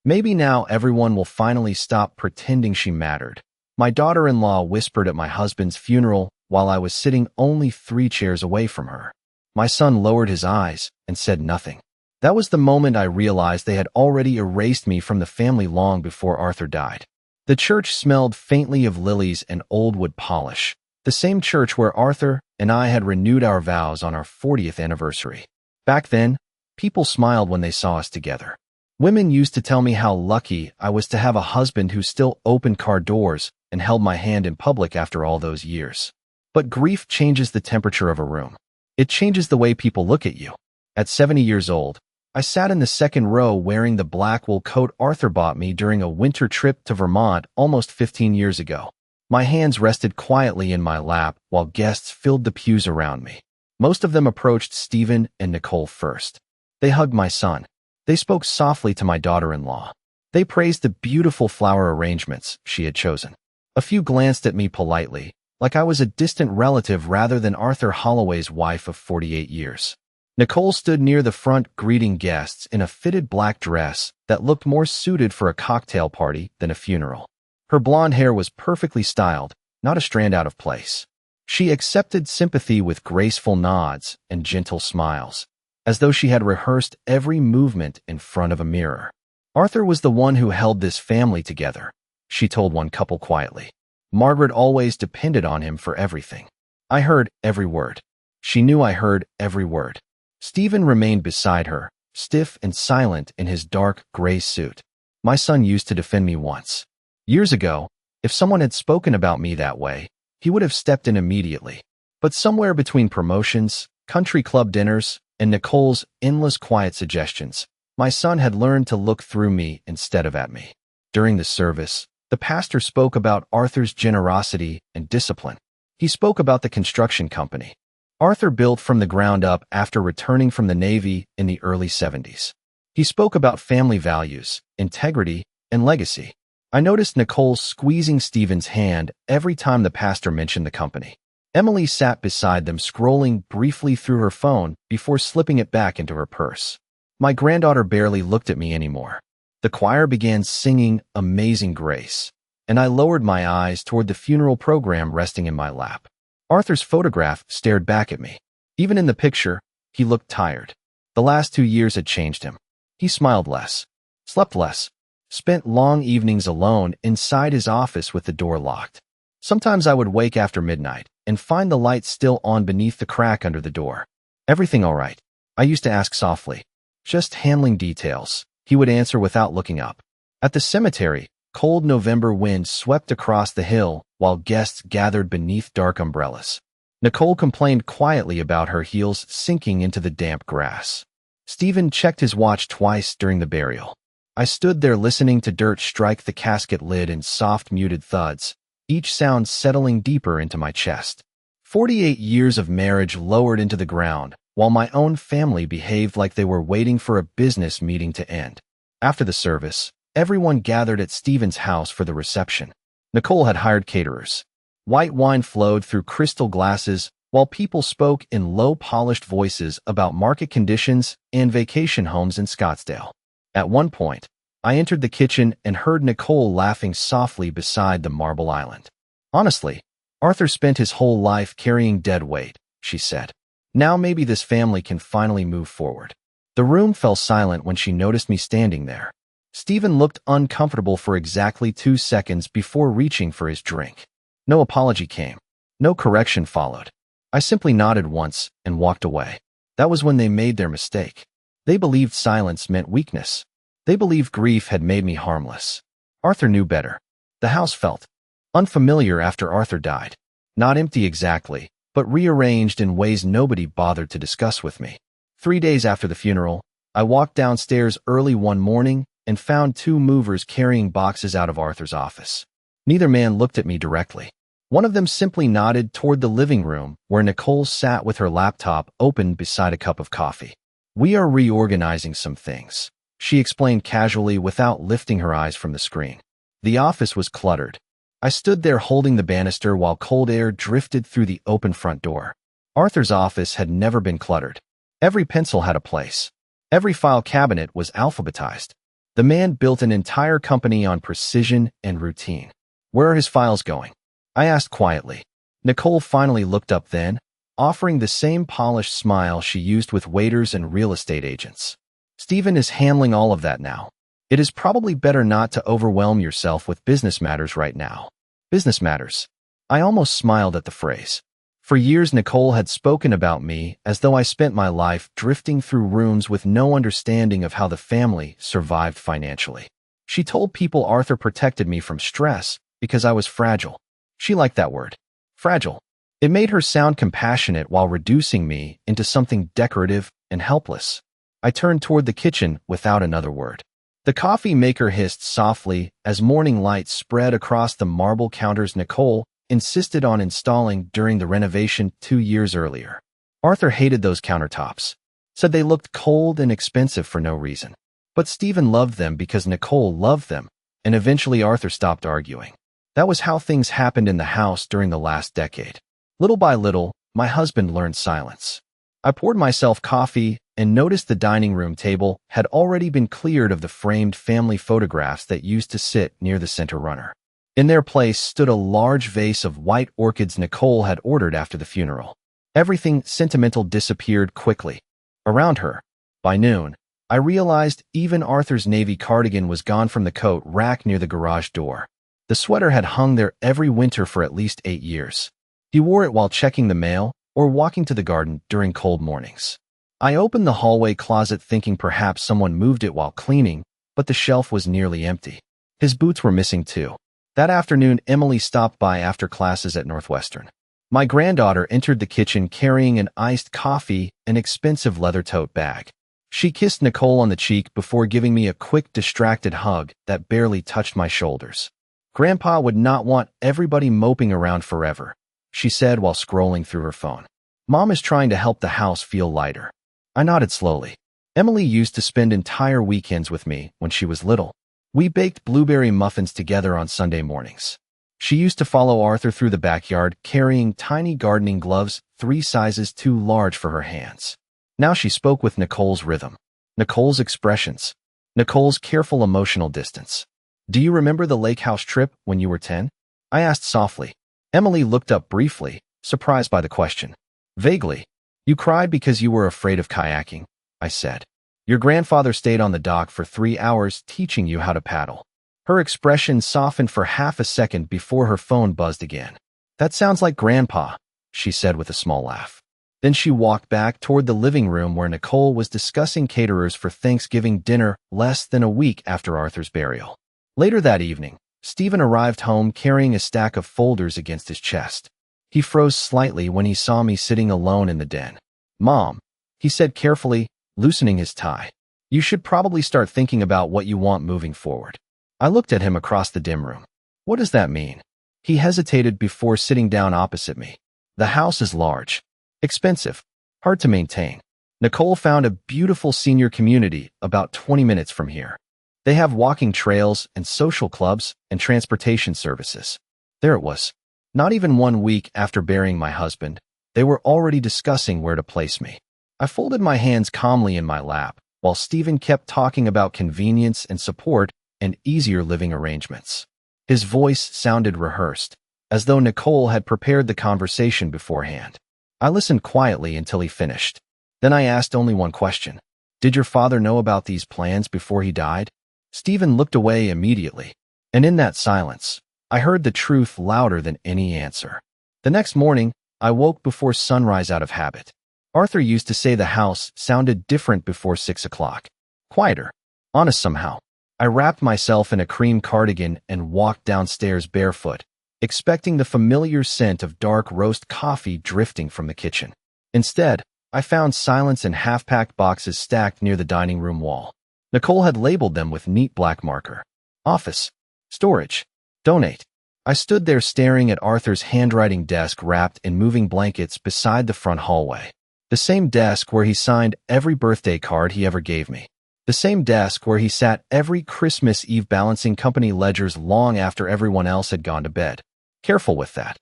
Maybe now everyone will finally stop pretending she mattered. My daughter-in-law whispered at my husband's funeral while I was sitting only 3 chairs away from her. My son lowered his eyes and said nothing. That was the moment I realized they had already erased me from the family long before Arthur died. The church smelled faintly of lilies and old wood polish, the same church where Arthur and I had renewed our vows on our 40th anniversary. Back then, people smiled when they saw us together. Women used to tell me how lucky I was to have a husband who still opened car doors and held my hand in public after all those years. But grief changes the temperature of a room. It changes the way people look at you. At 70 years old, I sat in the second row wearing the black wool coat Arthur bought me during a winter trip to Vermont almost 15 years ago. My hands rested quietly in my lap while guests filled the pews around me. Most of them approached Stephen and Nicole first. They hugged my son. They spoke softly to my daughter-in-law. They praised the beautiful flower arrangements she had chosen. A few glanced at me politely, like I was a distant relative rather than Arthur Holloway's wife of 48 years. Nicole stood near the front greeting guests in a fitted black dress that looked more suited for a cocktail party than a funeral. Her blonde hair was perfectly styled, not a strand out of place. She accepted sympathy with graceful nods and gentle smiles, as though she had rehearsed every movement in front of a mirror. Arthur was the one who held this family together, she told one couple quietly. Margaret always depended on him for everything. I heard every word. She knew I heard every word. Stephen remained beside her, stiff and silent in his dark gray suit. My son used to defend me once. Years ago, if someone had spoken about me that way, he would have stepped in immediately. But somewhere between promotions, country club dinners, and Nicole's endless quiet suggestions, my son had learned to look through me instead of at me. During the service, the pastor spoke about Arthur's generosity and discipline. He spoke about the construction company Arthur built from the ground up after returning from the Navy in the early 70s. He spoke about family values, integrity, and legacy. I noticed Nicole squeezing Stephen's hand every time the pastor mentioned the company. Emily sat beside them, scrolling briefly through her phone before slipping it back into her purse. My granddaughter barely looked at me anymore. The choir began singing Amazing Grace, and I lowered my eyes toward the funeral program resting in my lap. Arthur's photograph stared back at me. Even in the picture, he looked tired. The last 2 years had changed him. He smiled less, slept less, spent long evenings alone inside his office with the door locked. Sometimes I would wake after midnight and find the light still on beneath the crack under the door. Everything all right? I used to ask softly. Just handling details, he would answer without looking up. At the cemetery, cold November wind swept across the hill while guests gathered beneath dark umbrellas. Nicole complained quietly about her heels sinking into the damp grass. Stephen checked his watch twice during the burial. I stood there listening to dirt strike the casket lid in soft muted thuds, each sound settling deeper into my chest. 48 years of marriage lowered into the ground, while my own family behaved like they were waiting for a business meeting to end. After the service, everyone gathered at Stephen's house for the reception. Nicole had hired caterers. White wine flowed through crystal glasses while people spoke in low-polished voices about market conditions and vacation homes in Scottsdale. At one point, I entered the kitchen and heard Nicole laughing softly beside the marble island. Honestly, Arthur spent his whole life carrying dead weight, she said. Now maybe this family can finally move forward. The room fell silent when she noticed me standing there. Stephen looked uncomfortable for exactly 2 seconds before reaching for his drink. No apology came. No correction followed. I simply nodded once and walked away. That was when they made their mistake. They believed silence meant weakness. They believed grief had made me harmless. Arthur knew better. The house felt unfamiliar after Arthur died. Not empty exactly, but rearranged in ways nobody bothered to discuss with me. 3 days after the funeral, I walked downstairs early one morning and found 2 movers carrying boxes out of Arthur's office. Neither man looked at me directly. One of them simply nodded toward the living room where Nicole sat with her laptop open beside a cup of coffee. "We are reorganizing some things," she explained casually without lifting her eyes from the screen. The office was cluttered. I stood there holding the banister while cold air drifted through the open front door. Arthur's office had never been cluttered. Every pencil had a place. Every file cabinet was alphabetized. The man built an entire company on precision and routine. Where are his files going? I asked quietly. Nicole finally looked up then, offering the same polished smile she used with waiters and real estate agents. Stephen is handling all of that now. It is probably better not to overwhelm yourself with business matters right now. Business matters. I almost smiled at the phrase. For years, Nicole had spoken about me as though I spent my life drifting through rooms with no understanding of how the family survived financially. She told people Arthur protected me from stress because I was fragile. She liked that word. Fragile. It made her sound compassionate while reducing me into something decorative and helpless. I turned toward the kitchen without another word. The coffee maker hissed softly as morning light spread across the marble counters Nicole insisted on installing during the renovation 2 years earlier. Arthur hated those countertops, said they looked cold and expensive for no reason. But Stephen loved them because Nicole loved them, and eventually Arthur stopped arguing. That was how things happened in the house during the last decade. Little by little, my husband learned silence. I poured myself coffee and noticed the dining room table had already been cleared of the framed family photographs that used to sit near the center runner. In their place stood a large vase of white orchids Nicole had ordered after the funeral. Everything sentimental disappeared quickly. Around her, by noon, I realized even Arthur's navy cardigan was gone from the coat rack near the garage door. The sweater had hung there every winter for at least 8 years. He wore it while checking the mail or walking to the garden during cold mornings. I opened the hallway closet thinking perhaps someone moved it while cleaning, but the shelf was nearly empty. His boots were missing too. That afternoon, Emily stopped by after classes at Northwestern. My granddaughter entered the kitchen carrying an iced coffee and expensive leather tote bag. She kissed Nicole on the cheek before giving me a quick, distracted hug that barely touched my shoulders. Grandpa would not want everybody moping around forever, she said while scrolling through her phone. Mom is trying to help the house feel lighter. I nodded slowly. Emily used to spend entire weekends with me when she was little. We baked blueberry muffins together on Sunday mornings. She used to follow Arthur through the backyard, carrying tiny gardening gloves 3 sizes too large for her hands. Now she spoke with Nicole's rhythm, Nicole's expressions, Nicole's careful emotional distance. Do you remember the lake house trip when you were 10? I asked softly. Emily looked up briefly, surprised by the question. Vaguely. You cried because you were afraid of kayaking, I said. Your grandfather stayed on the dock for 3 hours teaching you how to paddle. Her expression softened for half a second before her phone buzzed again. That sounds like Grandpa, she said with a small laugh. Then she walked back toward the living room where Nicole was discussing caterers for Thanksgiving dinner less than a week after Arthur's burial. Later that evening, Stephen arrived home carrying a stack of folders against his chest. He froze slightly when he saw me sitting alone in the den. Mom, he said carefully, loosening his tie. You should probably start thinking about what you want moving forward. I looked at him across the dim room. What does that mean? He hesitated before sitting down opposite me. The house is large, expensive, hard to maintain. Nicole found a beautiful senior community about 20 minutes from here. They have walking trails and social clubs and transportation services. There it was. Not even 1 week after burying my husband, they were already discussing where to place me. I folded my hands calmly in my lap, while Stephen kept talking about convenience and support and easier living arrangements. His voice sounded rehearsed, as though Nicole had prepared the conversation beforehand. I listened quietly until he finished. Then I asked only one question. Did your father know about these plans before he died? Stephen looked away immediately, and in that silence, I heard the truth louder than any answer. The next morning, I woke before sunrise out of habit. Arthur used to say the house sounded different before 6 o'clock. Quieter. Honest somehow. I wrapped myself in a cream cardigan and walked downstairs barefoot, expecting the familiar scent of dark roast coffee drifting from the kitchen. Instead, I found silence in half-packed boxes stacked near the dining room wall. Nicole had labeled them with neat black marker. Office. Storage. Donate. I stood there staring at Arthur's handwriting desk wrapped in moving blankets beside the front hallway. The same desk where he signed every birthday card he ever gave me. The same desk where he sat every Christmas Eve balancing company ledgers long after everyone else had gone to bed. Careful with that,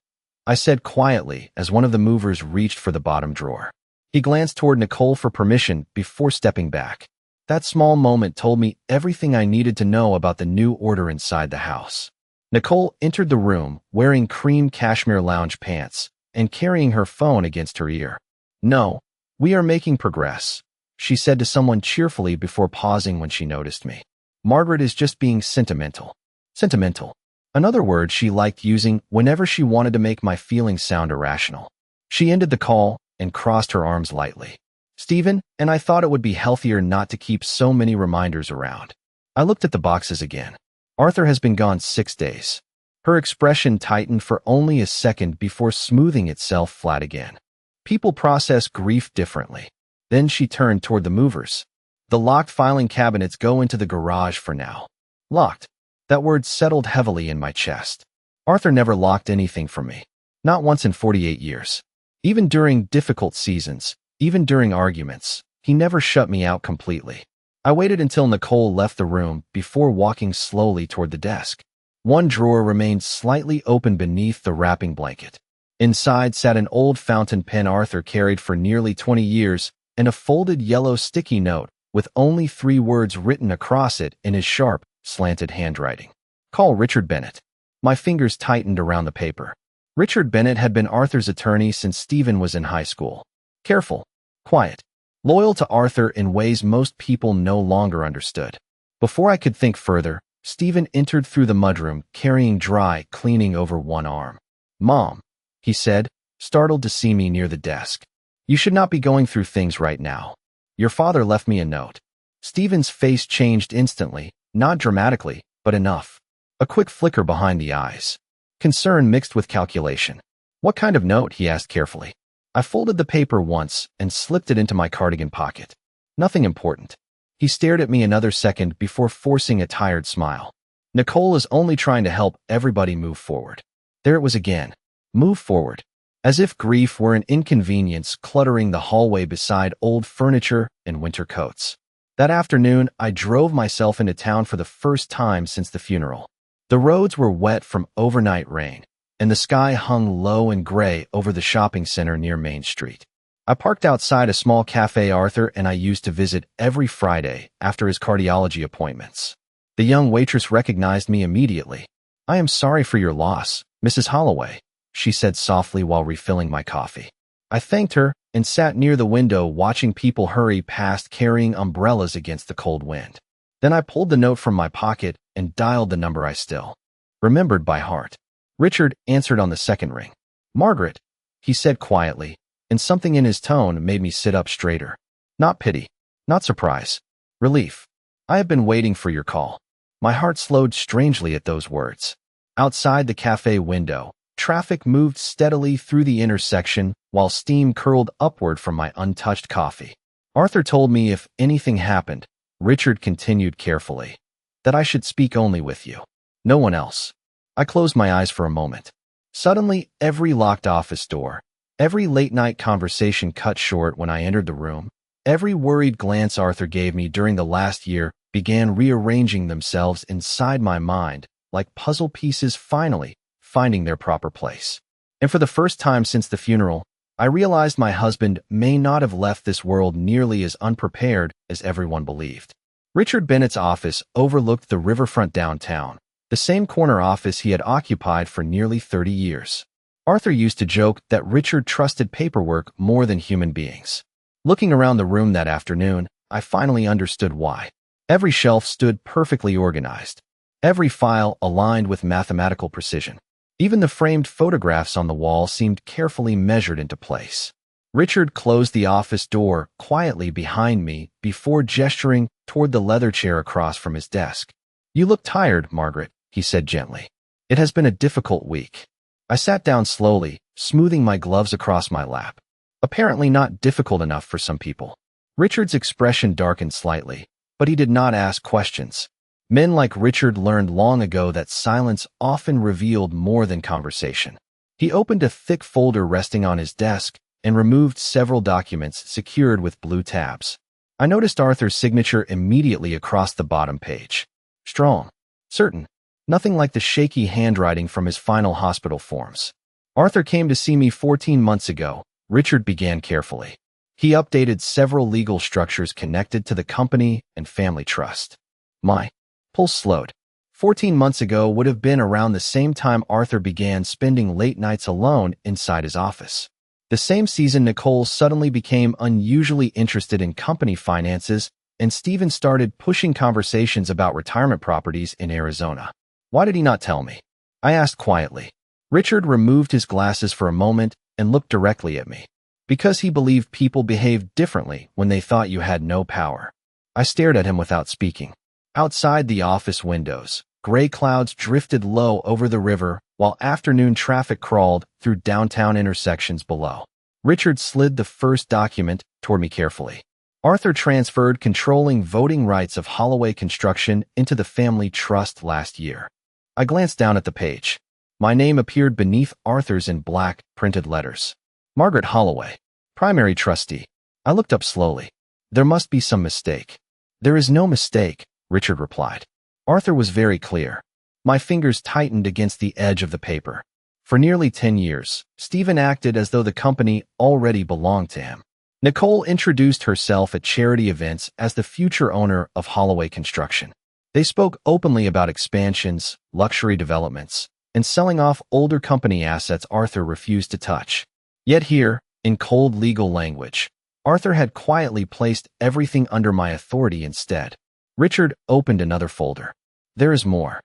I said quietly as one of the movers reached for the bottom drawer. He glanced toward Nicole for permission before stepping back. That small moment told me everything I needed to know about the new order inside the house. Nicole entered the room wearing cream cashmere lounge pants and carrying her phone against her ear. "No, we are making progress," she said to someone cheerfully before pausing when she noticed me. "Margaret is just being sentimental." Sentimental. Another word she liked using whenever she wanted to make my feelings sound irrational. She ended the call and crossed her arms lightly. "Stephen and I thought it would be healthier not to keep so many reminders around." I looked at the boxes again. Arthur has been gone 6 days. Her expression tightened for only a second before smoothing itself flat again. People process grief differently. Then she turned toward the movers. "The locked filing cabinets go into the garage for now." Locked. That word settled heavily in my chest. Arthur never locked anything from me. Not once in 48 years. Even during difficult seasons, even during arguments, he never shut me out completely. I waited until Nicole left the room before walking slowly toward the desk. One drawer remained slightly open beneath the wrapping blanket. Inside sat an old fountain pen Arthur carried for nearly 20 years and a folded yellow sticky note with only 3 words written across it in his sharp, slanted handwriting. "Call Richard Bennett." My fingers tightened around the paper. Richard Bennett had been Arthur's attorney since Stephen was in high school. Careful, quiet, loyal to Arthur in ways most people no longer understood. Before I could think further, Stephen entered through the mudroom carrying dry cleaning over one arm. "Mom," he said, startled to see me near the desk. "You should not be going through things right now. Your father left me a note." Stephen's face changed instantly, not dramatically, but enough. A quick flicker behind the eyes. Concern mixed with calculation. "What kind of note?" he asked carefully. I folded the paper once and slipped it into my cardigan pocket. "Nothing important." He stared at me another second before forcing a tired smile. "Nicole is only trying to help everybody move forward." There it was again. Move forward. As if grief were an inconvenience cluttering the hallway beside old furniture and winter coats. That afternoon, I drove myself into town for the first time since the funeral. The roads were wet from overnight rain, and the sky hung low and gray over the shopping center near Main Street. I parked outside a small cafe Arthur and I used to visit every Friday after his cardiology appointments. The young waitress recognized me immediately. "I am sorry for your loss, Mrs. Holloway," she said softly while refilling my coffee. I thanked her and sat near the window watching people hurry past carrying umbrellas against the cold wind. Then I pulled the note from my pocket and dialed the number I still remembered by heart. Richard answered on the second ring. "Margaret," he said quietly, and something in his tone made me sit up straighter. Not pity, not surprise, relief. "I have been waiting for your call." My heart slowed strangely at those words. Outside the cafe window, traffic moved steadily through the intersection while steam curled upward from my untouched coffee. "Arthur told me if anything happened," Richard continued carefully, "that I should speak only with you. No one else." I closed my eyes for a moment. Suddenly, every locked office door, every late-night conversation cut short when I entered the room, every worried glance Arthur gave me during the last year began rearranging themselves inside my mind like puzzle pieces finally finding their proper place. And for the first time since the funeral, I realized my husband may not have left this world nearly as unprepared as everyone believed. Richard Bennett's office overlooked the riverfront downtown, the same corner office he had occupied for nearly 30 years. Arthur used to joke that Richard trusted paperwork more than human beings. Looking around the room that afternoon, I finally understood why. Every shelf stood perfectly organized. Every file aligned with mathematical precision. Even the framed photographs on the wall seemed carefully measured into place. Richard closed the office door quietly behind me before gesturing toward the leather chair across from his desk. "You look tired, Margaret," he said gently. "It has been a difficult week." I sat down slowly, smoothing my gloves across my lap. Apparently not difficult enough for some people. Richard's expression darkened slightly, but he did not ask questions. Men like Richard learned long ago that silence often revealed more than conversation. He opened a thick folder resting on his desk and removed several documents secured with blue tabs. I noticed Arthur's signature immediately across the bottom page. Strong. Certain. Nothing like the shaky handwriting from his final hospital forms. "Arthur came to see me 14 months ago," Richard began carefully. He updated several legal structures connected to the company and family trust. My pulse slowed. 14 months ago would have been around the same time Arthur began spending late nights alone inside his office. The same season, Nicole suddenly became unusually interested in company finances, and Stephen started pushing conversations about retirement properties in Arizona. Why did he not tell me? I asked quietly. Richard removed his glasses for a moment and looked directly at me. Because he believed people behaved differently when they thought you had no power. I stared at him without speaking. Outside the office windows, gray clouds drifted low over the river while afternoon traffic crawled through downtown intersections below. Richard slid the first document toward me carefully. Arthur transferred controlling voting rights of Holloway Construction into the family trust last year. I glanced down at the page. My name appeared beneath Arthur's in black, printed letters. Margaret Holloway, primary trustee. I looked up slowly. There must be some mistake. There is no mistake, Richard replied. Arthur was very clear. My fingers tightened against the edge of the paper. For nearly 10 years, Stephen acted as though the company already belonged to him. Nicole introduced herself at charity events as the future owner of Holloway Construction. They spoke openly about expansions, luxury developments, and selling off older company assets Arthur refused to touch. Yet here, in cold legal language, Arthur had quietly placed everything under my authority instead. Richard opened another folder. There is more.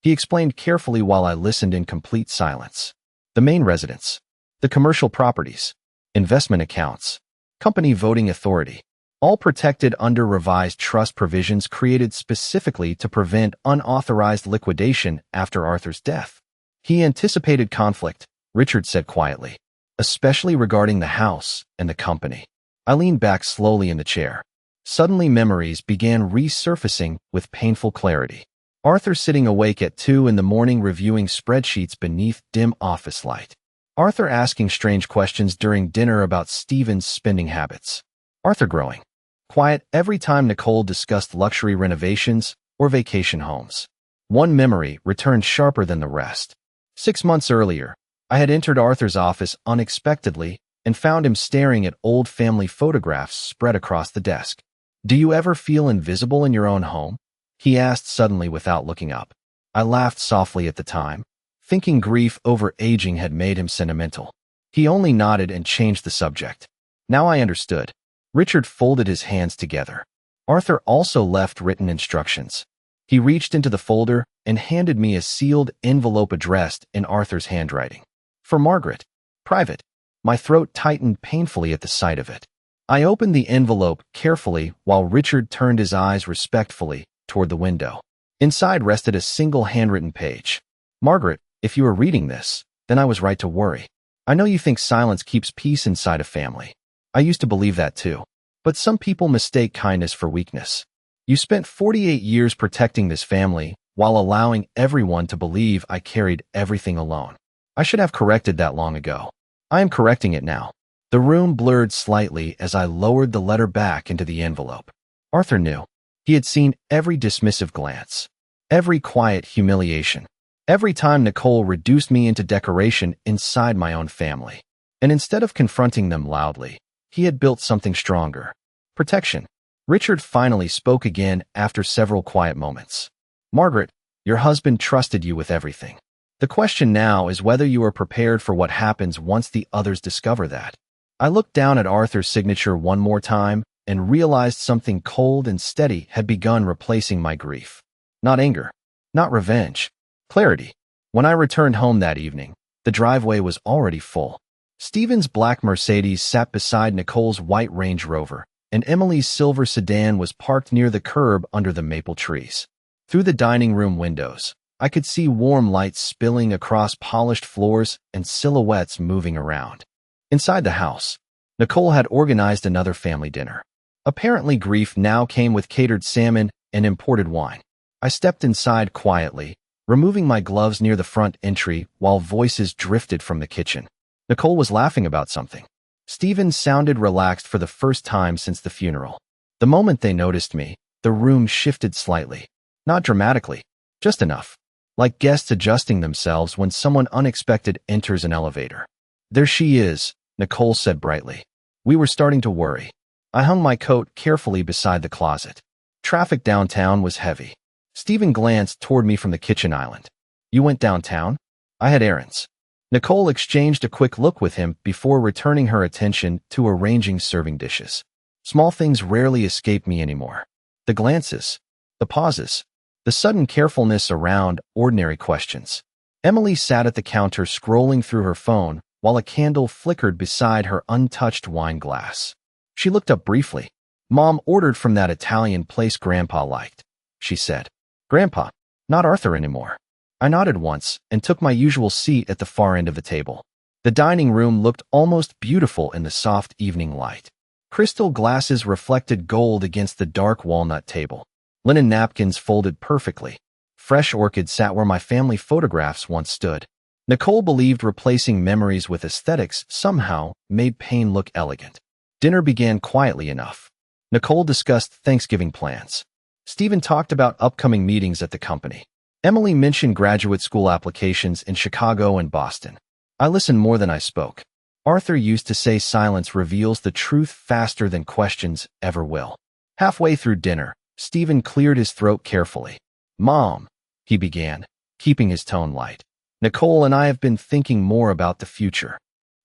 He explained carefully while I listened in complete silence. The main residence, the commercial properties, investment accounts, company voting authority, all protected under revised trust provisions created specifically to prevent unauthorized liquidation after Arthur's death. He anticipated conflict, Richard said quietly, especially regarding the house and the company. I leaned back slowly in the chair. Suddenly memories began resurfacing with painful clarity. Arthur sitting awake at 2 in the morning reviewing spreadsheets beneath dim office light. Arthur asking strange questions during dinner about Stephen's spending habits. Arthur growing quiet every time Nicole discussed luxury renovations or vacation homes. One memory returned sharper than the rest. 6 months earlier, I had entered Arthur's office unexpectedly and found him staring at old family photographs spread across the desk. Do you ever feel invisible in your own home? He asked suddenly without looking up. I laughed softly at the time, thinking grief over aging had made him sentimental. He only nodded and changed the subject. Now I understood. Richard folded his hands together. Arthur also left written instructions. He reached into the folder and handed me a sealed envelope addressed in Arthur's handwriting. For Margaret. Private. My throat tightened painfully at the sight of it. I opened the envelope carefully while Richard turned his eyes respectfully toward the window. Inside rested a single handwritten page. Margaret, if you are reading this, then I was right to worry. I know you think silence keeps peace inside a family. I used to believe that too. But some people mistake kindness for weakness. You spent 48 years protecting this family while allowing everyone to believe I carried everything alone. I should have corrected that long ago. I am correcting it now. The room blurred slightly as I lowered the letter back into the envelope. Arthur knew. He had seen every dismissive glance, every quiet humiliation, every time Nicole reduced me into decoration inside my own family. And instead of confronting them loudly, he had built something stronger. Protection. Richard finally spoke again after several quiet moments. Margaret, your husband trusted you with everything. The question now is whether you are prepared for what happens once the others discover that. I looked down at Arthur's signature one more time and realized something cold and steady had begun replacing my grief. Not anger, not revenge, clarity. When I returned home that evening, the driveway was already full. Stephen's black Mercedes sat beside Nicole's white Range Rover, and Emily's silver sedan was parked near the curb under the maple trees. Through the dining room windows, I could see warm lights spilling across polished floors and silhouettes moving around. Inside the house, Nicole had organized another family dinner. Apparently, grief now came with catered salmon and imported wine. I stepped inside quietly, removing my gloves near the front entry while voices drifted from the kitchen. Nicole was laughing about something. Stephen sounded relaxed for the first time since the funeral. The moment they noticed me, the room shifted slightly. Not dramatically, just enough. Like guests adjusting themselves when someone unexpected enters an elevator. There she is, Nicole said brightly. We were starting to worry. I hung my coat carefully beside the closet. Traffic downtown was heavy. Stephen glanced toward me from the kitchen island. You went downtown? I had errands. Nicole exchanged a quick look with him before returning her attention to arranging serving dishes. Small things rarely escape me anymore. The glances, the pauses, the sudden carefulness around ordinary questions. Emily sat at the counter scrolling through her phone while a candle flickered beside her untouched wine glass. She looked up briefly. Mom ordered from that Italian place Grandpa liked, she said. Grandpa, not Arthur anymore. I nodded once and took my usual seat at the far end of the table. The dining room looked almost beautiful in the soft evening light. Crystal glasses reflected gold against the dark walnut table. Linen napkins folded perfectly. Fresh orchids sat where my family photographs once stood. Nicole believed replacing memories with aesthetics somehow made pain look elegant. Dinner began quietly enough. Nicole discussed Thanksgiving plans. Stephen talked about upcoming meetings at the company. Emily mentioned graduate school applications in Chicago and Boston. I listened more than I spoke. Arthur used to say silence reveals the truth faster than questions ever will. Halfway through dinner, Stephen cleared his throat carefully. Mom, he began, keeping his tone light. Nicole and I have been thinking more about the future.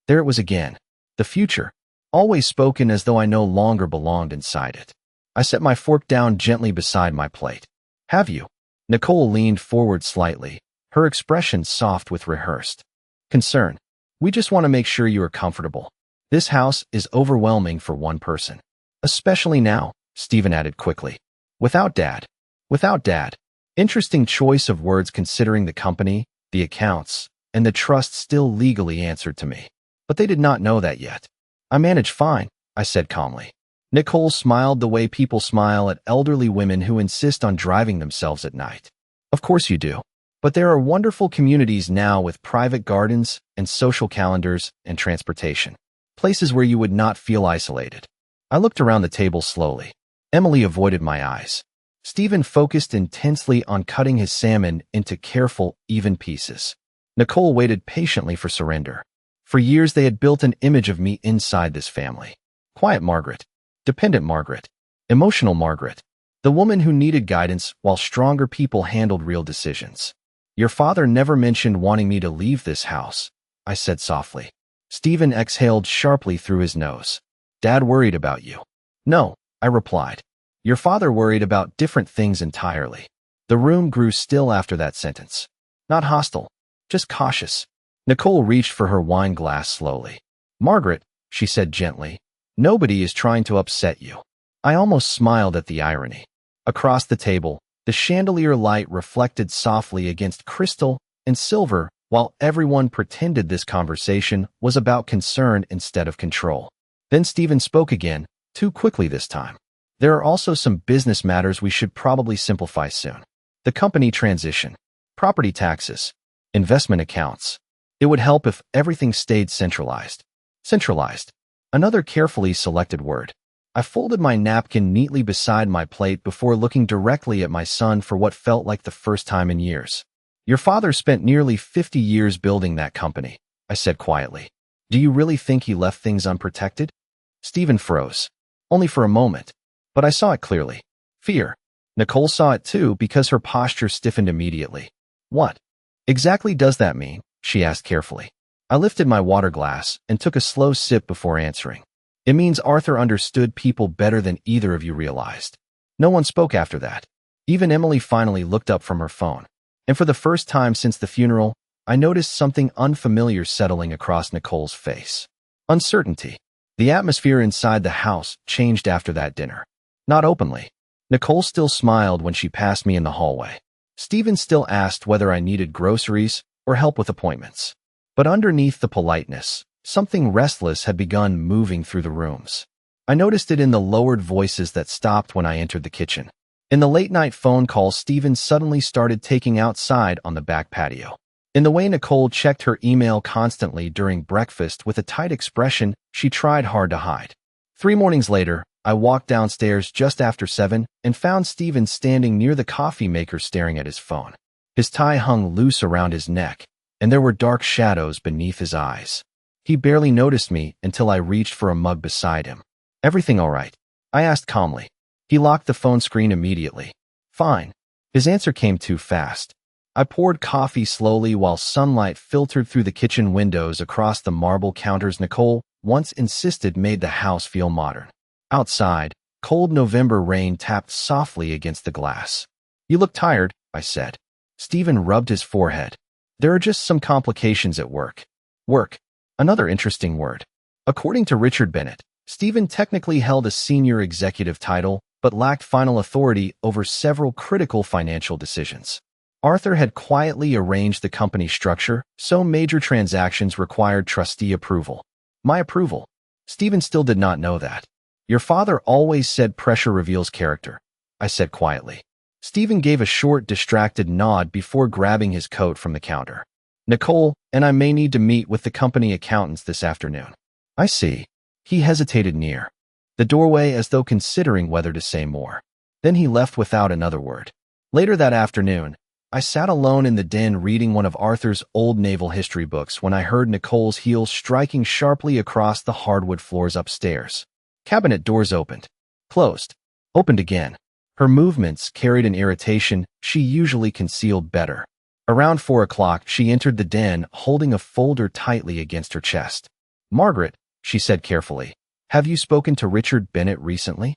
There it was again. The future, always spoken as though I no longer belonged inside it. I set my fork down gently beside my plate. Have you? Nicole leaned forward slightly, her expression soft with rehearsed concern. We just want to make sure you are comfortable. This house is overwhelming for one person. Especially now, Stephen added quickly. Without Dad. Without Dad. Interesting choice of words considering the company, the accounts, and the trust still legally answered to me. But they did not know that yet. I manage fine, I said calmly. Nicole smiled the way people smile at elderly women who insist on driving themselves at night. Of course you do. But there are wonderful communities now with private gardens and social calendars and transportation. Places where you would not feel isolated. I looked around the table slowly. Emily avoided my eyes. Stephen focused intensely on cutting his salmon into careful, even pieces. Nicole waited patiently for surrender. For years they had built an image of me inside this family. Quiet Margaret. Dependent Margaret. Emotional Margaret. The woman who needed guidance while stronger people handled real decisions. Your father never mentioned wanting me to leave this house, I said softly. Stephen exhaled sharply through his nose. Dad worried about you. No, I replied. Your father worried about different things entirely. The room grew still after that sentence. Not hostile, just cautious. Nicole reached for her wine glass slowly. Margaret, she said gently, nobody is trying to upset you. I almost smiled at the irony. Across the table, the chandelier light reflected softly against crystal and silver while everyone pretended this conversation was about concern instead of control. Then Stephen spoke again, too quickly this time. There are also some business matters we should probably simplify soon. The company transition, property taxes, investment accounts. It would help if everything stayed centralized. Centralized. Another carefully selected word. I folded my napkin neatly beside my plate before looking directly at my son for what felt like the first time in years. Your father spent nearly 50 years building that company, I said quietly. Do you really think he left things unprotected? Stephen froze. Only for a moment. But I saw it clearly. Fear. Nicole saw it too because her posture stiffened immediately. What exactly does that mean? She asked carefully. I lifted my water glass and took a slow sip before answering. It means Arthur understood people better than either of you realized. No one spoke after that. Even Emily finally looked up from her phone. And for the first time since the funeral, I noticed something unfamiliar settling across Nicole's face. Uncertainty. The atmosphere inside the house changed after that dinner. Not openly. Nicole still smiled when she passed me in the hallway. Stephen still asked whether I needed groceries or help with appointments. But underneath the politeness, something restless had begun moving through the rooms. I noticed it in the lowered voices that stopped when I entered the kitchen. In the late-night phone calls, Stephen suddenly started taking outside on the back patio. In the way Nicole checked her email constantly during breakfast with a tight expression she tried hard to hide. 3 mornings later, I walked downstairs just after 7 and found Stephen standing near the coffee maker staring at his phone. His tie hung loose around his neck, and there were dark shadows beneath his eyes. He barely noticed me until I reached for a mug beside him. "Everything all right?" I asked calmly. He locked the phone screen immediately. "Fine." His answer came too fast. I poured coffee slowly while sunlight filtered through the kitchen windows across the marble counters Nicole once insisted made the house feel modern. Outside, cold November rain tapped softly against the glass. "You look tired," I said. Stephen rubbed his forehead. "There are just some complications at work." Work. Another interesting word. According to Richard Bennett, Stephen technically held a senior executive title, but lacked final authority over several critical financial decisions. Arthur had quietly arranged the company structure, so major transactions required trustee approval. My approval? Stephen still did not know that. "Your father always said pressure reveals character," I said quietly. Stephen gave a short, distracted nod before grabbing his coat from the counter. "Nicole and I may need to meet with the company accountants this afternoon." "I see." He hesitated near the doorway as though considering whether to say more. Then he left without another word. Later that afternoon, I sat alone in the den reading one of Arthur's old naval history books when I heard Nicole's heels striking sharply across the hardwood floors upstairs. Cabinet doors opened, closed, opened again. Her movements carried an irritation she usually concealed better. Around 4 o'clock, she entered the den, holding a folder tightly against her chest. "Margaret," she said carefully, "have you spoken to Richard Bennett recently?"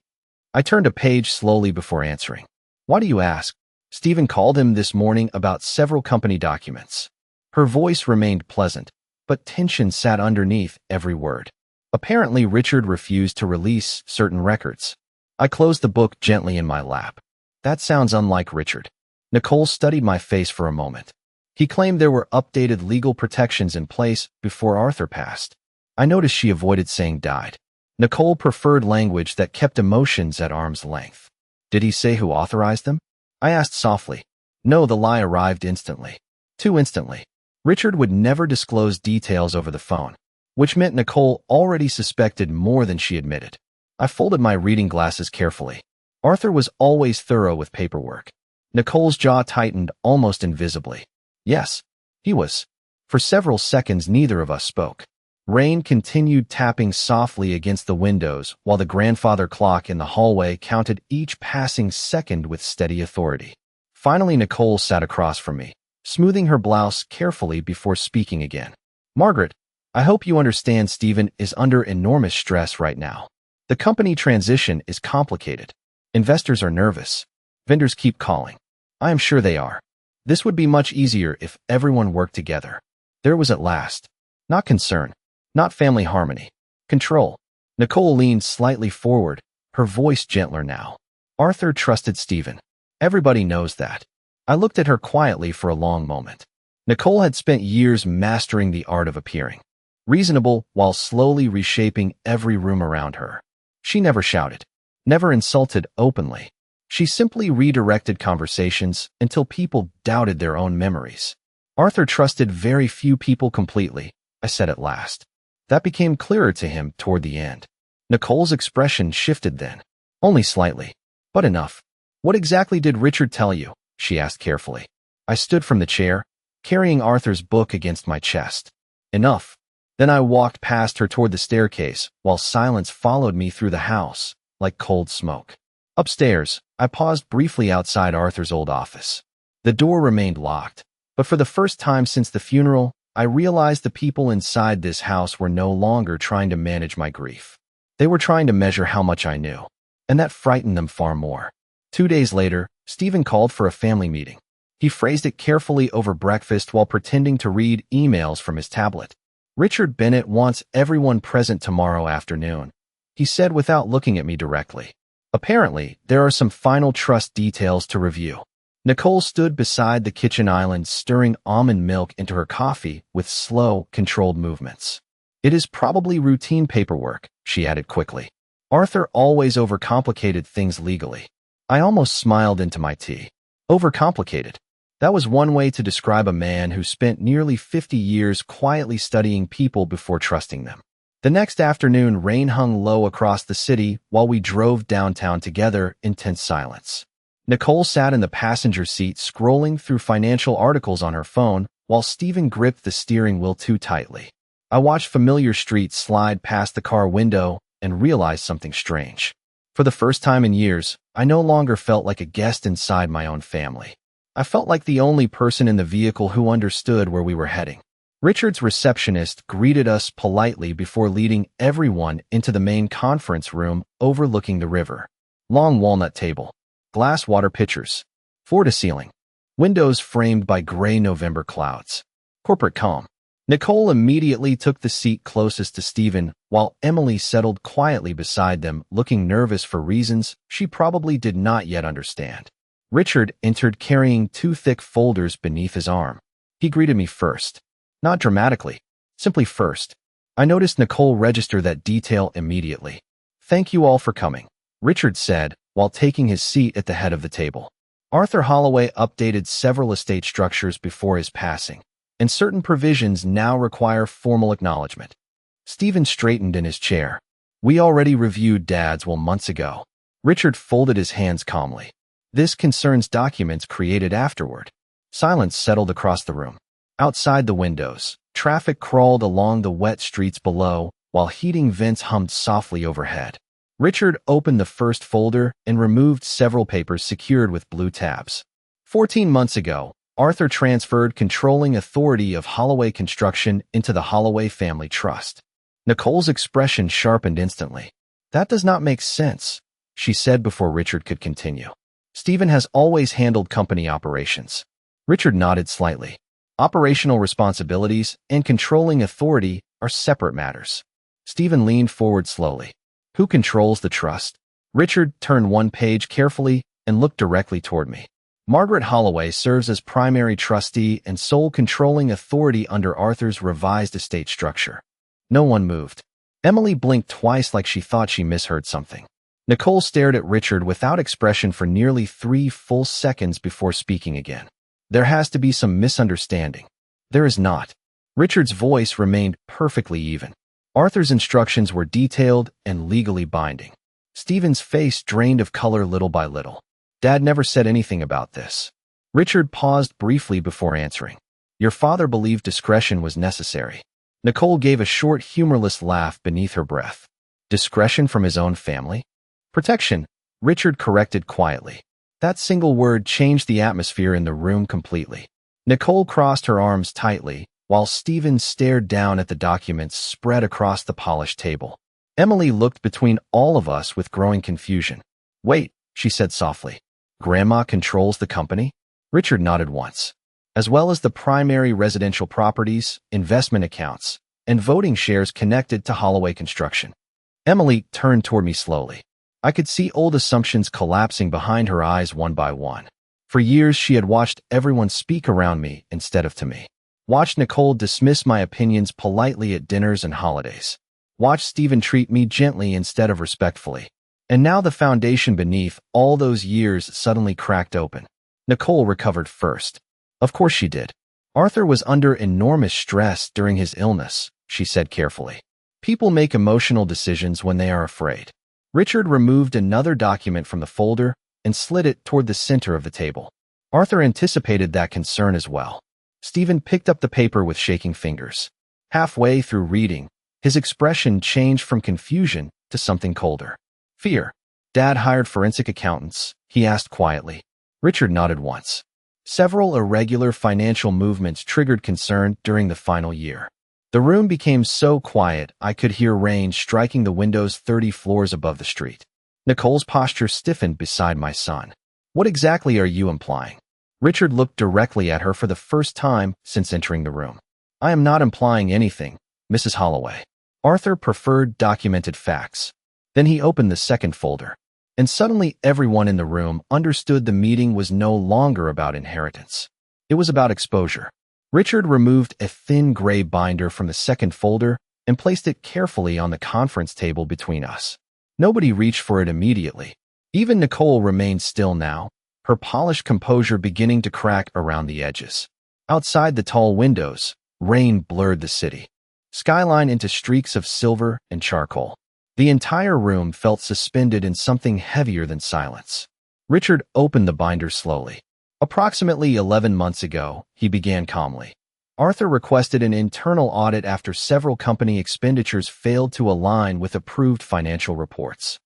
I turned a page slowly before answering. "Why do you ask?" "Stephen called him this morning about several company documents." Her voice remained pleasant, but tension sat underneath every word. Apparently, Richard refused to release certain records. I closed the book gently in my lap. That sounds unlike Richard. Nicole studied my face for a moment. He claimed there were updated legal protections in place before Arthur passed. I noticed she avoided saying died. Nicole preferred language that kept emotions at arm's length. "Did he say who authorized them?" I asked softly. No, the lie arrived instantly. Too instantly. Richard would never disclose details over the phone, which meant Nicole already suspected more than she admitted. I folded my reading glasses carefully. Arthur was always thorough with paperwork. Nicole's jaw tightened almost invisibly. Yes, he was. For several seconds, neither of us spoke. Rain continued tapping softly against the windows while the grandfather clock in the hallway counted each passing second with steady authority. Finally, Nicole sat across from me, smoothing her blouse carefully before speaking again. "Margaret, I hope you understand Stephen is under enormous stress right now. The company transition is complicated. Investors are nervous. Vendors keep calling. I am sure they are. This would be much easier if everyone worked together." There was at last. Not concern. Not family harmony. Control. Nicole leaned slightly forward, her voice gentler now. "Arthur trusted Stephen. Everybody knows that." I looked at her quietly for a long moment. Nicole had spent years mastering the art of appearing reasonable while slowly reshaping every room around her. She never shouted, never insulted openly. She simply redirected conversations until people doubted their own memories. "Arthur trusted very few people completely," I said at last. That became clearer to him toward the end. Nicole's expression shifted then. Only slightly, but enough. "What exactly did Richard tell you?" she asked carefully. I stood from the chair, carrying Arthur's book against my chest. "Enough." Then I walked past her toward the staircase, while silence followed me through the house, like cold smoke. Upstairs, I paused briefly outside Arthur's old office. The door remained locked, but for the first time since the funeral, I realized the people inside this house were no longer trying to manage my grief. They were trying to measure how much I knew, and that frightened them far more. 2 days later, Stephen called for a family meeting. He phrased it carefully over breakfast while pretending to read emails from his tablet. "Richard Bennett wants everyone present tomorrow afternoon," he said without looking at me directly. "Apparently, there are some final trust details to review." Nicole stood beside the kitchen island, stirring almond milk into her coffee with slow, controlled movements. "It is probably routine paperwork," she added quickly. "Arthur always overcomplicated things legally." I almost smiled into my tea. Overcomplicated. That was one way to describe a man who spent nearly 50 years quietly studying people before trusting them. The next afternoon, rain hung low across the city while we drove downtown together in tense silence. Nicole sat in the passenger seat scrolling through financial articles on her phone while Stephen gripped the steering wheel too tightly. I watched familiar streets slide past the car window and realized something strange. For the first time in years, I no longer felt like a guest inside my own family. I felt like the only person in the vehicle who understood where we were heading. Richard's receptionist greeted us politely before leading everyone into the main conference room overlooking the river. Long walnut table, glass water pitchers, floor-to-ceiling, windows framed by gray November clouds. Corporate calm. Nicole immediately took the seat closest to Stephen, while Emily settled quietly beside them, looking nervous for reasons she probably did not yet understand. Richard entered carrying 2 thick folders beneath his arm. He greeted me first. Not dramatically, simply first. I noticed Nicole register that detail immediately. "Thank you all for coming," Richard said, while taking his seat at the head of the table. Arthur Holloway updated several estate structures before his passing, and certain provisions now require formal acknowledgement. Stephen straightened in his chair. "We already reviewed Dad's will months ago." Richard folded his hands calmly. "This concerns documents created afterward." Silence settled across the room. Outside the windows, traffic crawled along the wet streets below, while heating vents hummed softly overhead. Richard opened the first folder and removed several papers secured with blue tabs. 14 months ago, Arthur transferred controlling authority of Holloway Construction into the Holloway Family Trust. Nicole's expression sharpened instantly. "That does not make sense," she said before Richard could continue. "Stephen has always handled company operations." Richard nodded slightly. "Operational responsibilities and controlling authority are separate matters." Stephen leaned forward slowly. "Who controls the trust?" Richard turned one page carefully and looked directly toward me. "Margaret Holloway serves as primary trustee and sole controlling authority under Arthur's revised estate structure." No one moved. Emily blinked twice like she thought she misheard something. Nicole stared at Richard without expression for nearly 3 full seconds before speaking again. "There has to be some misunderstanding." "There is not." Richard's voice remained perfectly even. Arthur's instructions were detailed and legally binding. Stephen's face drained of color little by little. "Dad never said anything about this." Richard paused briefly before answering. "Your father believed discretion was necessary." Nicole gave a short, humorless laugh beneath her breath. "Discretion from his own family?" "Protection," Richard corrected quietly. That single word changed the atmosphere in the room completely. Nicole crossed her arms tightly, while Stephen stared down at the documents spread across the polished table. Emily looked between all of us with growing confusion. "Wait," she said softly. "Grandma controls the company?" Richard nodded once. "As well as the primary residential properties, investment accounts, and voting shares connected to Holloway Construction." Emily turned toward me slowly. I could see old assumptions collapsing behind her eyes one by one. For years, she had watched everyone speak around me instead of to me. Watched Nicole dismiss my opinions politely at dinners and holidays. Watched Stephen treat me gently instead of respectfully. And now the foundation beneath all those years suddenly cracked open. Nicole recovered first. Of course she did. "Arthur was under enormous stress during his illness," she said carefully. "People make emotional decisions when they are afraid." Richard removed another document from the folder and slid it toward the center of the table. Arthur anticipated that concern as well. Stephen picked up the paper with shaking fingers. Halfway through reading, his expression changed from confusion to something colder. "Fear." "Dad hired forensic accountants?" he asked quietly. Richard nodded once. Several irregular financial movements triggered concern during the final year. The room became so quiet I could hear rain striking the windows 30 floors above the street. Nicole's posture stiffened beside my son. "What exactly are you implying?" Richard looked directly at her for the first time since entering the room. "I am not implying anything, Mrs. Holloway." Arthur preferred documented facts. Then he opened the second folder. And suddenly everyone in the room understood the meeting was no longer about inheritance. It was about exposure. Richard removed a thin gray binder from the second folder and placed it carefully on the conference table between us. Nobody reached for it immediately. Even Nicole remained still now, her polished composure beginning to crack around the edges. Outside the tall windows, rain blurred the city, skyline into streaks of silver and charcoal. The entire room felt suspended in something heavier than silence. Richard opened the binder slowly. "Approximately 11 months ago," he began calmly, Arthur requested an internal audit after several company expenditures failed to align with approved financial reports.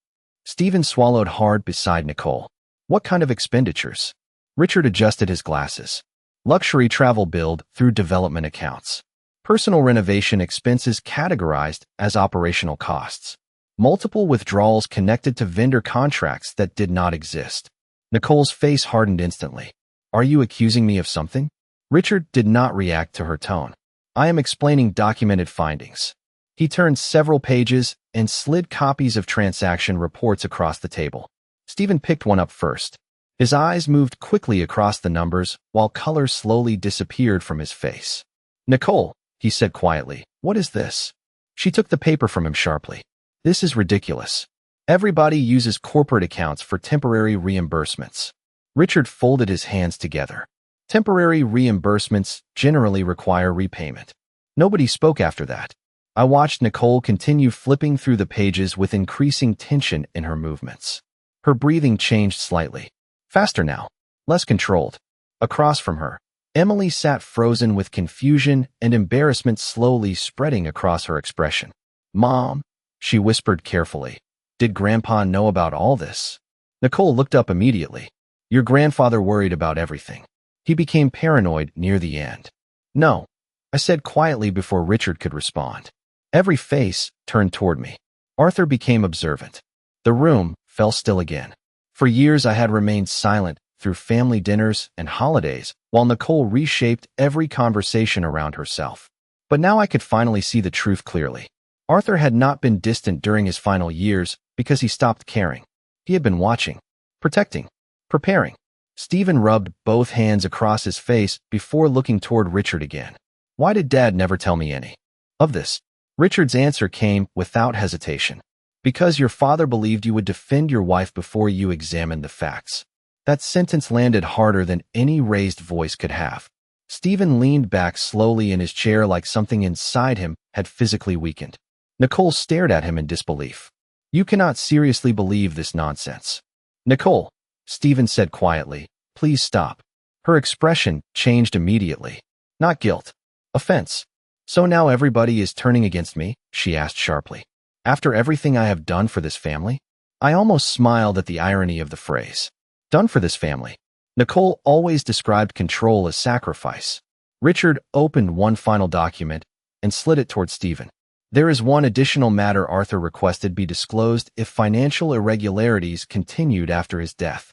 Stephen swallowed hard beside Nicole. What kind of expenditures? Richard adjusted his glasses. Luxury travel billed through development accounts. Personal renovation expenses categorized as operational costs. Multiple withdrawals connected to vendor contracts that did not exist. Nicole's face hardened instantly. Are you accusing me of something? Richard did not react to her tone. I am explaining documented findings. He turned several pages and slid copies of transaction reports across the table. Stephen picked one up first. His eyes moved quickly across the numbers while color slowly disappeared from his face. Nicole, he said quietly, what is this? She took the paper from him sharply. This is ridiculous. Everybody uses corporate accounts for temporary reimbursements. Richard folded his hands together. Temporary reimbursements generally require repayment. Nobody spoke after that. I watched Nicole continue flipping through the pages with increasing tension in her movements. Her breathing changed slightly. Faster now. Less controlled. Across from her, Emily sat frozen with confusion and embarrassment slowly spreading across her expression. Mom, she whispered carefully. Did Grandpa know about all this? Nicole looked up immediately. Your grandfather worried about everything. He became paranoid near the end. No, I said quietly before Richard could respond. Every face turned toward me. Arthur became observant. The room fell still again. For years I had remained silent through family dinners and holidays while Nicole reshaped every conversation around herself. But now I could finally see the truth clearly. Arthur had not been distant during his final years because he stopped caring. He had been watching, protecting, preparing. Stephen rubbed both hands across his face before looking toward Richard again. Why did Dad never tell me any of this? Richard's answer came without hesitation. Because your father believed you would defend your wife before you examined the facts. That sentence landed harder than any raised voice could have. Stephen leaned back slowly in his chair like something inside him had physically weakened. Nicole stared at him in disbelief. You cannot seriously believe this nonsense. Nicole, Stephen said quietly, please stop. Her expression changed immediately. Not guilt. Offense. So now everybody is turning against me? She asked sharply. After everything I have done for this family? I almost smiled at the irony of the phrase. Done for this family. Nicole always described control as sacrifice. Richard opened one final document and slid it toward Stephen. There is one additional matter Arthur requested be disclosed if financial irregularities continued after his death.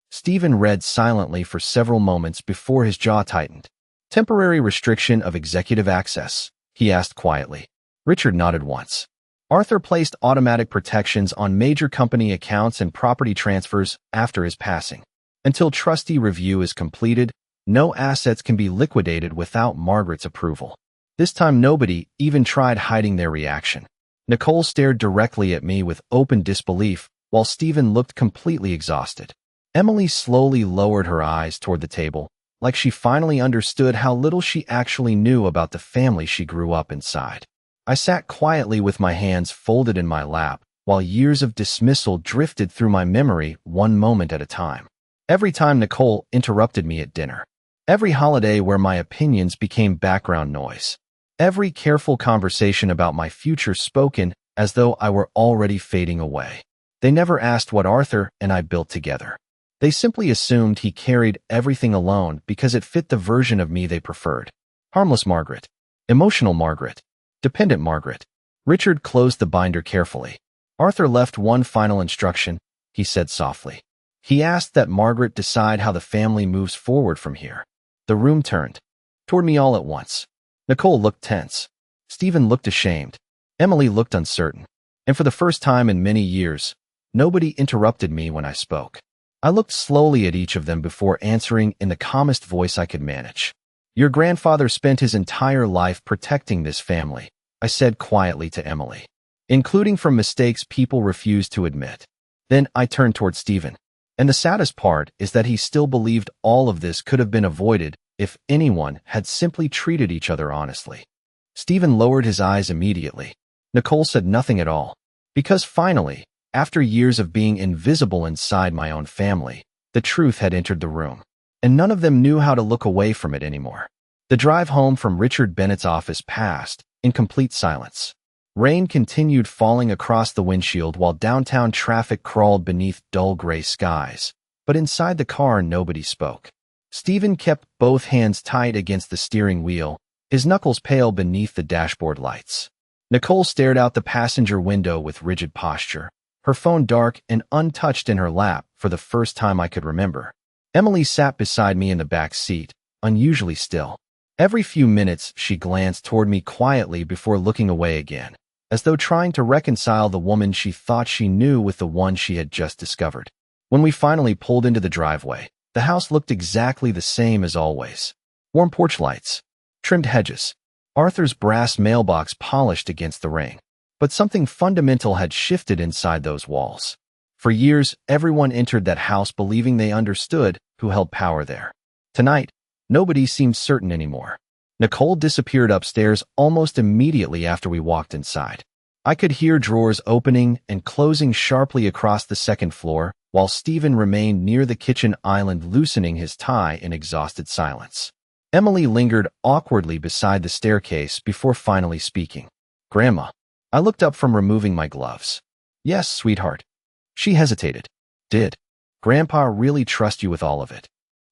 Stephen read silently for several moments before his jaw tightened. Temporary restriction of executive access, he asked quietly. Richard nodded once. Arthur placed automatic protections on major company accounts and property transfers after his passing. Until trustee review is completed, no assets can be liquidated without Margaret's approval. This time nobody even tried hiding their reaction. Nicole stared directly at me with open disbelief, while Stephen looked completely exhausted. Emily slowly lowered her eyes toward the table, like she finally understood how little she actually knew about the family she grew up inside. I sat quietly with my hands folded in my lap, while years of dismissal drifted through my memory one moment at a time. Every time Nicole interrupted me at dinner. Every holiday where my opinions became background noise. Every careful conversation about my future spoken as though I were already fading away. They never asked what Arthur and I built together. They simply assumed he carried everything alone because it fit the version of me they preferred. Harmless Margaret. Emotional Margaret. Dependent Margaret. Richard closed the binder carefully. Arthur left one final instruction, he said softly. He asked that Margaret decide how the family moves forward from here. The room turned toward me all at once. Nicole looked tense. Stephen looked ashamed. Emily looked uncertain. And for the first time in many years, nobody interrupted me when I spoke. I looked slowly at each of them before answering in the calmest voice I could manage. Your grandfather spent his entire life protecting this family, I said quietly to Emily, including from mistakes people refused to admit. Then I turned toward Stephen. And the saddest part is that he still believed all of this could have been avoided if anyone had simply treated each other honestly. Stephen lowered his eyes immediately. Nicole said nothing at all. Because finally, after years of being invisible inside my own family, the truth had entered the room. And none of them knew how to look away from it anymore. The drive home from Richard Bennett's office passed in complete silence. Rain continued falling across the windshield while downtown traffic crawled beneath dull gray skies. But inside the car, nobody spoke. Stephen kept both hands tight against the steering wheel, his knuckles pale beneath the dashboard lights. Nicole stared out the passenger window with rigid posture, her phone dark and untouched in her lap for the first time I could remember. Emily sat beside me in the back seat, unusually still. Every few minutes, she glanced toward me quietly before looking away again, as though trying to reconcile the woman she thought she knew with the one she had just discovered. When we finally pulled into the driveway, the house looked exactly the same as always. Warm porch lights, trimmed hedges, Arthur's brass mailbox polished against the rain. But something fundamental had shifted inside those walls. For years, everyone entered that house believing they understood who held power there. Tonight, nobody seemed certain anymore. Nicole disappeared upstairs almost immediately after we walked inside. I could hear drawers opening and closing sharply across the second floor, while Stephen remained near the kitchen island loosening his tie in exhausted silence. Emily lingered awkwardly beside the staircase before finally speaking. "Grandma." I looked up from removing my gloves. "Yes, sweetheart." She hesitated. "Did Grandpa really trust you with all of it?"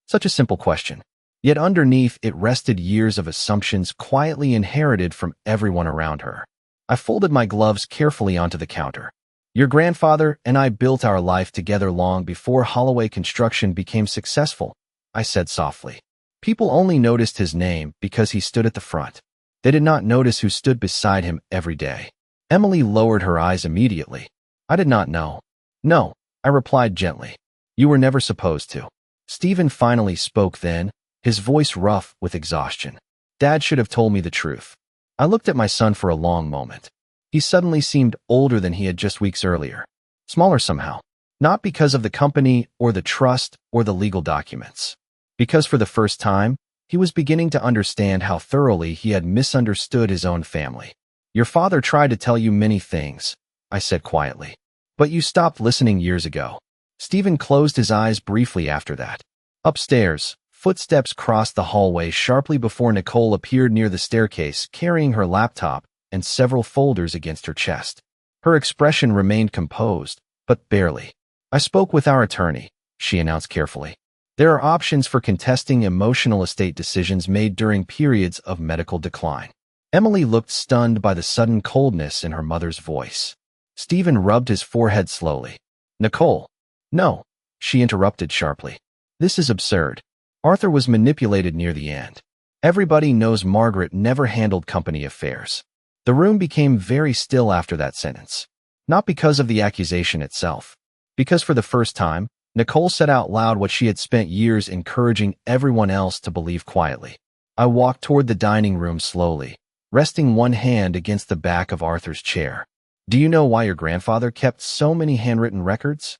Such a simple question. Yet underneath it rested years of assumptions quietly inherited from everyone around her. I folded my gloves carefully onto the counter. "Your grandfather and I built our life together long before Holloway Construction became successful," I said softly. People only noticed his name because he stood at the front. They did not notice who stood beside him every day. Emily lowered her eyes immediately. "I did not know." "No," I replied gently. "You were never supposed to." Stephen finally spoke then, his voice rough with exhaustion. "Dad should have told me the truth." I looked at my son for a long moment. He suddenly seemed older than he had just weeks earlier. Smaller somehow. Not because of the company or the trust or the legal documents. Because for the first time, he was beginning to understand how thoroughly he had misunderstood his own family. "Your father tried to tell you many things," I said quietly. "But you stopped listening years ago." Stephen closed his eyes briefly after that. Upstairs, footsteps crossed the hallway sharply before Nicole appeared near the staircase, carrying her laptop and several folders against her chest. Her expression remained composed, but barely. "I spoke with our attorney," she announced carefully. "There are options for contesting emotional estate decisions made during periods of medical decline." Emily looked stunned by the sudden coldness in her mother's voice. Stephen rubbed his forehead slowly. "Nicole." "No," she interrupted sharply. "This is absurd. Arthur was manipulated near the end. Everybody knows Margaret never handled company affairs." The room became very still after that sentence. Not because of the accusation itself. Because for the first time, Nicole said out loud what she had spent years encouraging everyone else to believe quietly. I walked toward the dining room slowly, resting one hand against the back of Arthur's chair. "Do you know why your grandfather kept so many handwritten records?"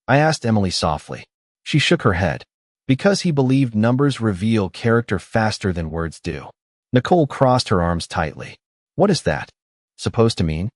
I asked Emily softly. She shook her head. "Because he believed numbers reveal character faster than words do." Nicole crossed her arms tightly. "What is that supposed to mean?"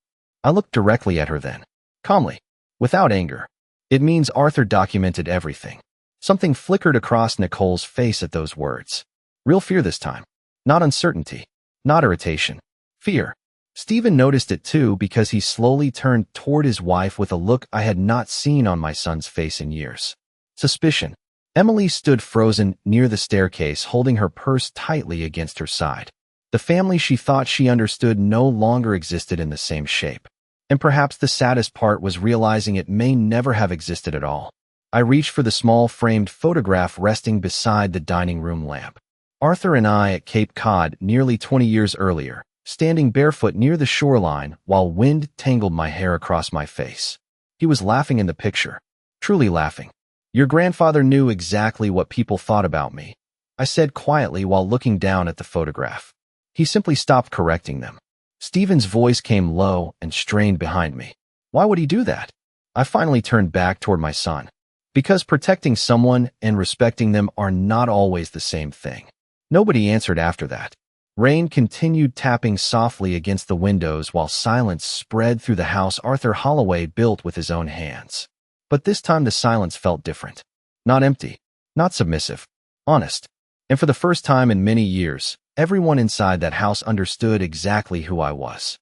I looked directly at her then, calmly, without anger. "It means Arthur documented everything." Something flickered across Nicole's face at those words. Real fear this time. Not uncertainty. Not irritation. Fear. Stephen noticed it too because he slowly turned toward his wife with a look I had not seen on my son's face in years. Suspicion. Emily stood frozen near the staircase, holding her purse tightly against her side. The family she thought she understood no longer existed in the same shape. And perhaps the saddest part was realizing it may never have existed at all. I reached for the small framed photograph resting beside the dining room lamp. Arthur and I at Cape Cod nearly 20 years earlier, standing barefoot near the shoreline while wind tangled my hair across my face. He was laughing in the picture. Truly laughing. "Your grandfather knew exactly what people thought about me," I said quietly while looking down at the photograph. He simply stopped correcting them. Stephen's voice came low and strained behind me. Why would he do that? I finally turned back toward my son. Because protecting someone and respecting them are not always the same thing. Nobody answered after that. Rain continued tapping softly against the windows while silence spread through the house Arthur Holloway built with his own hands. But this time the silence felt different. Not empty. Not submissive. Honest. And for the first time in many years, Everyone inside that house understood exactly who I was.